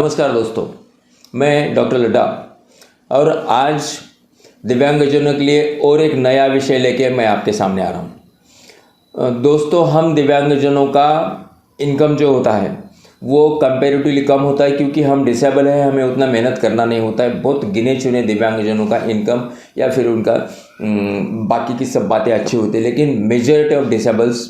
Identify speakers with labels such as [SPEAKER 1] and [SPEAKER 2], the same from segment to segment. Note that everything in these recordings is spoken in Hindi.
[SPEAKER 1] नमस्कार दोस्तों, मैं डॉक्टर लड्डा और आज दिव्यांगजनों के लिए और एक नया विषय लेके मैं आपके सामने आ रहा हूँ। दोस्तों, हम दिव्यांगजनों का इनकम जो होता है वो कंपैरेटिवली कम होता है क्योंकि हम डिसेबल हैं, हमें उतना मेहनत करना नहीं होता है। बहुत गिने चुने दिव्यांगजनों का इनकम या फिर उनका बाकी की सब बातें अच्छी होती है, लेकिन मेजॉरिटी ऑफ डिसेबल्स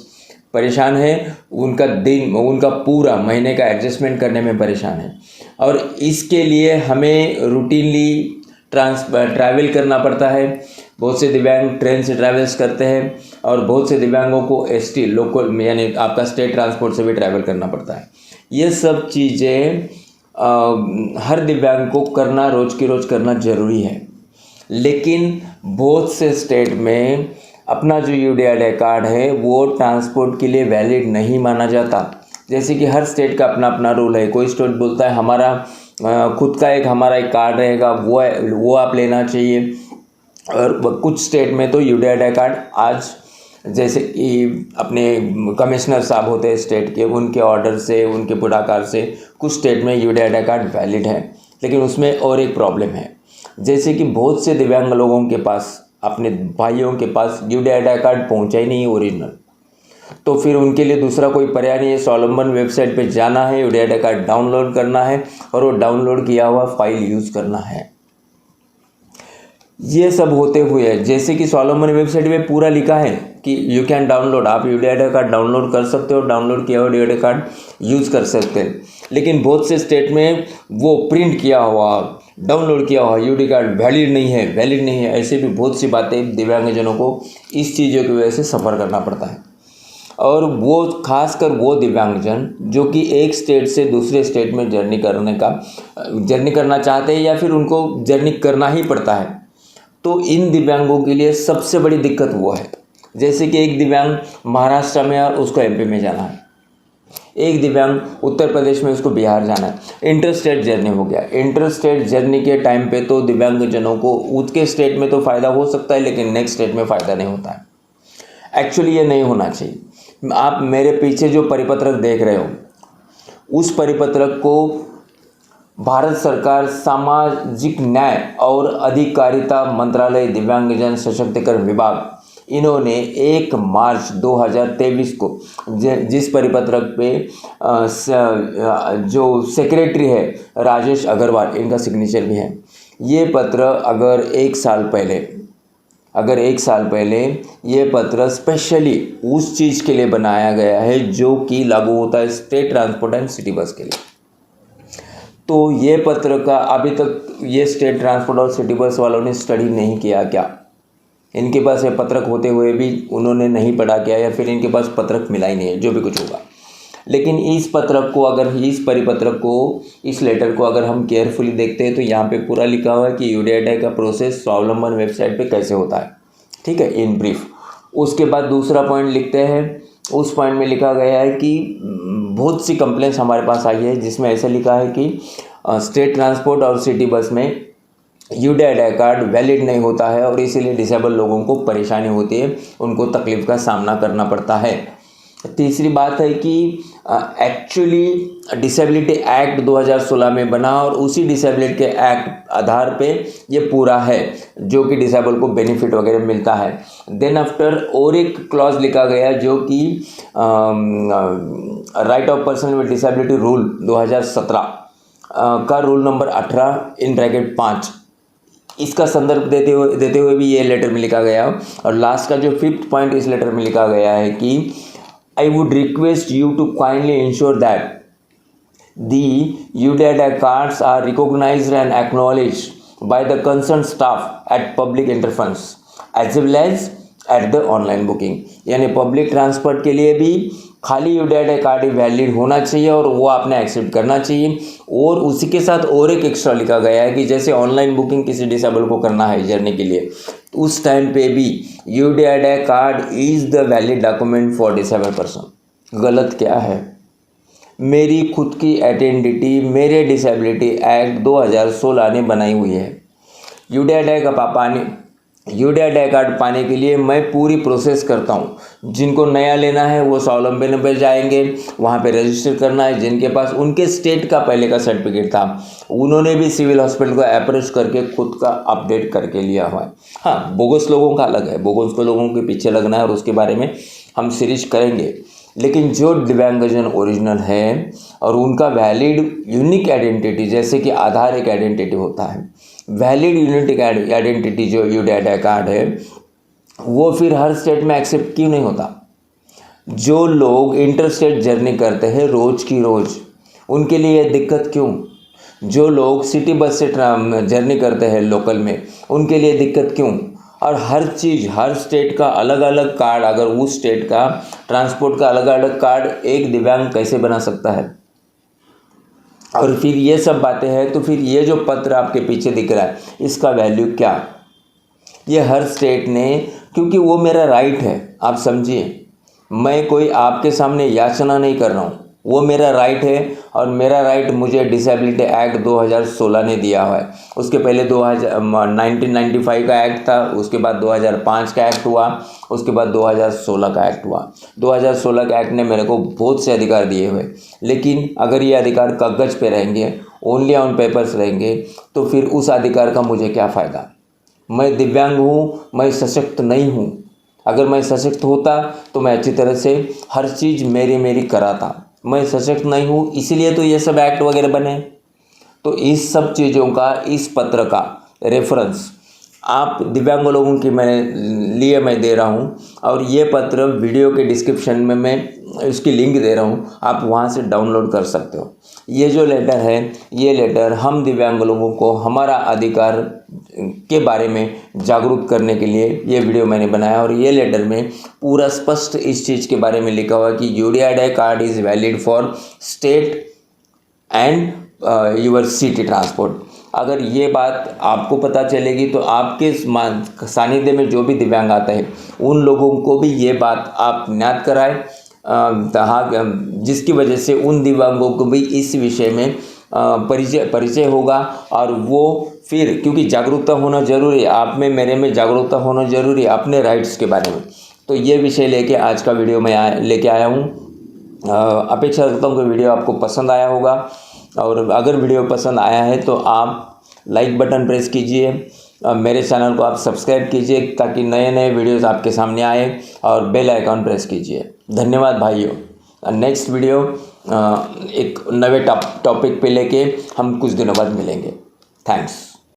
[SPEAKER 1] परेशान है। उनका पूरा महीने का एडजस्टमेंट करने में परेशान है और इसके लिए हमें रूटीनली ट्रैवल करना पड़ता है। बहुत से दिव्यांग ट्रेन से ट्रैवल्स करते हैं और बहुत से दिव्यांगों को एसटी लोकल यानी आपका स्टेट ट्रांसपोर्ट से भी ट्रैवल करना पड़ता है। ये सब चीज़ें हर दिव्यांग को करना रोज़ की रोज़ करना ज़रूरी है, लेकिन बहुत से स्टेट में अपना जो यूडीआईडी कार्ड है वो ट्रांसपोर्ट के लिए वैलिड नहीं माना जाता। जैसे कि हर स्टेट का अपना अपना रूल है। कोई स्टेट बोलता है हमारा खुद का हमारा एक कार्ड रहेगा, वो आप लेना चाहिए। और कुछ स्टेट में तो यूडीआईडी कार्ड आज जैसे कि अपने कमिश्नर साहब होते हैं स्टेट के, उनके ऑर्डर से, उनके पुढाकार से कुछ स्टेट में यूडीआईडी कार्ड वैलिड है। लेकिन उसमें और एक प्रॉब्लम है, जैसे कि बहुत से दिव्यांग लोगों के पास, अपने भाइयों के पास यूडीआईडी कार्ड पहुंचा ही नहीं है ओरिजिनल, तो फिर उनके लिए दूसरा कोई पर्याय नहीं है। स्वावलंबन वेबसाइट पे जाना है, यूडीआईडी कार्ड डाउनलोड करना है और वो डाउनलोड किया हुआ फाइल यूज़ करना है। ये सब होते हुए जैसे कि स्वावलंबन वेबसाइट पे पूरा लिखा है कि यू कैन डाउनलोड, आप यूडीआईडी कार्ड डाउनलोड कर सकते हो, डाउनलोड किया हुआ यूडीआईडी कार्ड यूज़ कर सकते हैं। लेकिन बहुत से स्टेट में वो प्रिंट किया हुआ, डाउनलोड किया हुआ यूडी कार्ड वैलिड नहीं है। ऐसे भी बहुत सी बातें दिव्यांगजनों को इस चीज़ों की वजह से सफ़र करना पड़ता है। और वो खासकर वो दिव्यांगजन जो कि एक स्टेट से दूसरे स्टेट में जर्नी करना चाहते हैं या फिर उनको जर्नी करना ही पड़ता है, तो इन दिव्यांगों के लिए सबसे बड़ी दिक्कत वो है। जैसे कि एक दिव्यांग महाराष्ट्र में और उसको एमपी में जाना है, एक दिव्यांग उत्तर प्रदेश में उसको बिहार जाना है। इंटर स्टेट जर्नी हो गया। इंटर स्टेट जर्नी के टाइम पे तो दिव्यांगजनों को उसके स्टेट में तो फ़ायदा हो सकता है, लेकिन नेक्स्ट स्टेट में फ़ायदा नहीं होता है। एक्चुअली ये नहीं होना चाहिए। आप मेरे पीछे जो परिपत्रक देख रहे हो, उस परिपत्रक को भारत सरकार सामाजिक न्याय और अधिकारिता मंत्रालय दिव्यांगजन सशक्तिकरण विभाग, इन्होंने 1 मार्च 2023 को जिस परिपत्रक पे जो सेक्रेटरी है राजेश अग्रवाल, इनका सिग्नेचर भी है। ये पत्र अगर एक साल पहले ये पत्र स्पेशली उस चीज़ के लिए बनाया गया है जो कि लागू होता है state transport and city bus के लिए, तो ये पत्र का अभी तक ये स्टेट ट्रांसपोर्ट और सिटी बस वालों ने स्टडी नहीं किया क्या? इनके पास ये पत्रक होते हुए भी उन्होंने नहीं पढ़ा क्या, या फिर इनके पास पत्रक मिला ही नहीं है, जो भी कुछ होगा। लेकिन इस पत्रक को इस परिपत्रक को, इस लेटर को अगर हम केयरफुली देखते हैं तो यहाँ पे पूरा लिखा हुआ है कि यूडीआईडी का प्रोसेस स्वावलंबन वेबसाइट पे कैसे होता है। ठीक है, इन ब्रीफ। उसके बाद दूसरा पॉइंट लिखते हैं। उस पॉइंट में लिखा गया है कि बहुत सी कंप्लेंट्स हमारे पास आई है जिसमें ऐसा लिखा है कि स्टेट ट्रांसपोर्ट और सिटी बस में यूडीआईडी कार्ड वैलिड नहीं होता है और इसीलिए डिसेबल लोगों को परेशानी होती है, उनको तकलीफ़ का सामना करना पड़ता है। तीसरी बात है कि एक्चुअली डिसेबिलिटी एक्ट 2016 में बना और उसी डिसेबिलिटी के एक्ट आधार पे ये पूरा है जो कि डिसेबल को बेनिफिट वगैरह मिलता है। देन आफ्टर और एक क्लॉज लिखा गया जो कि right of person with disability rule 2017 का रूल नंबर 18 इसका संदर्भ देते हुए भी ये लेटर में लिखा गया। और लास्ट का जो 5th पॉइंट इस लेटर में लिखा गया है कि I would request you to kindly ensure that the UDID cards are recognized and acknowledged by the concerned staff at public interface as well as at the online booking। यानी पब्लिक ट्रांसपोर्ट के लिए भी खाली यूडीआईडी कार्ड ही वैलिड होना चाहिए और वो आपने एक्सेप्ट करना चाहिए। और उसी के साथ और एक एक्स्ट्रा लिखा गया है कि जैसे ऑनलाइन बुकिंग किसी डिसेबल को करना है जर्नी के लिए, उस टाइम पे भी UDID card is the valid document for disable person. गलत क्या है? मेरी खुद की आइडेंटिटी मेरे डिसेबिलिटी एक्ट 2016 ने बनाई हुई है। यूडीआईडी का पापा ने यूडिया डाई कार्ड पाने के लिए मैं पूरी प्रोसेस करता हूँ। जिनको नया लेना है वो स्वावलंबन पे जाएंगे, वहाँ पे रजिस्टर करना है। जिनके पास उनके स्टेट का पहले का सर्टिफिकेट था उन्होंने भी सिविल हॉस्पिटल को अप्रोच करके खुद का अपडेट करके लिया हुआ है। हाँ, बोगस लोगों का अलग है, बोगस को लोगों के पीछे लगना है और उसके बारे में हम सीरीज करेंगे। लेकिन जो दिव्यांगजन ओरिजिनल है और उनका वैलिड यूनिक आइडेंटिटी, जैसे कि आधार एक आइडेंटिटी होता है, वैलिड यूनिक आइडेंटिटी जो यूडिया डाई कार्ड है, वो फिर हर स्टेट में एक्सेप्ट क्यों नहीं होता? जो लोग इंटर स्टेट जर्नी करते हैं रोज़ की रोज़, उनके लिए ये दिक्कत क्यों? जो लोग सिटी बस से जर्नी करते हैं लोकल में, उनके लिए दिक्कत क्यों? और हर चीज़, हर स्टेट का अलग अलग कार्ड, अगर उस स्टेट का ट्रांसपोर्ट का अलग अलग कार्ड एक दिव्यांग कैसे बना सकता है? और फिर ये सब बातें हैं, तो फिर ये जो पत्र आपके पीछे दिख रहा है, इसका वैल्यू क्या? ये हर स्टेट ने, क्योंकि वो मेरा राइट है, आप समझिए, मैं कोई आपके सामने याचना नहीं कर रहा हूँ, वो मेरा राइट है। और मेरा राइट मुझे डिसेबिलिटी एक्ट 2016 ने दिया हुआ है। उसके पहले 1995 का एक्ट था, उसके बाद 2005 का एक्ट हुआ, उसके बाद 2016 का एक्ट हुआ। 2016 का एक्ट ने मेरे को बहुत से अधिकार दिए हुए, लेकिन अगर ये अधिकार कागज पे रहेंगे, ओनली ऑन पेपर्स रहेंगे, तो फिर उस अधिकार का मुझे क्या फ़ायदा? मैं दिव्यांग हूँ, मैं सशक्त नहीं हूँ। अगर मैं सशक्त होता तो मैं अच्छी तरह से हर चीज़ मेरी कराता। मैं सशक्त नहीं हूँ, इसीलिए तो ये सब एक्ट वगैरह बने। तो इस सब चीज़ों का, इस पत्र का रेफरेंस आप दिव्यांग लोगों की मैं दे रहा हूँ। और ये पत्र वीडियो के डिस्क्रिप्शन में मैं इसकी लिंक दे रहा हूँ, आप वहाँ से डाउनलोड कर सकते हो। ये जो लेटर है, ये लेटर हम दिव्यांग लोगों को हमारा अधिकार के बारे में जागरूक करने के लिए ये वीडियो मैंने बनाया। और ये लेटर में पूरा स्पष्ट इस चीज़ के बारे में लिखा हुआ कि UDID card is valid for state and your city transport. अगर ये बात आपको पता चलेगी तो आपके सानिध्य में जो भी दिव्यांग आता है उन लोगों को भी ये बात आप ज्ञात कराएं, जिसकी वजह से उन दिव्यांगों को भी इस विषय में परिचय होगा। और वो फिर, क्योंकि जागरूकता होना ज़रूरी है, आप में मेरे में जागरूकता होना ज़रूरी है अपने राइट्स के बारे में। तो ये विषय लेके आज का वीडियो मैं लेके आया हूँ। अपेक्षा रखता हूँ कि वीडियो आपको पसंद आया होगा। और अगर वीडियो पसंद आया है तो आप लाइक बटन प्रेस कीजिए, मेरे चैनल को आप सब्सक्राइब कीजिए ताकि नए नए वीडियोस आपके सामने आए, और बेल आइकॉन प्रेस कीजिए। धन्यवाद भाइयों। नेक्स्ट वीडियो एक नए टॉपिक पे लेके हम कुछ दिनों बाद मिलेंगे। थैंक्स।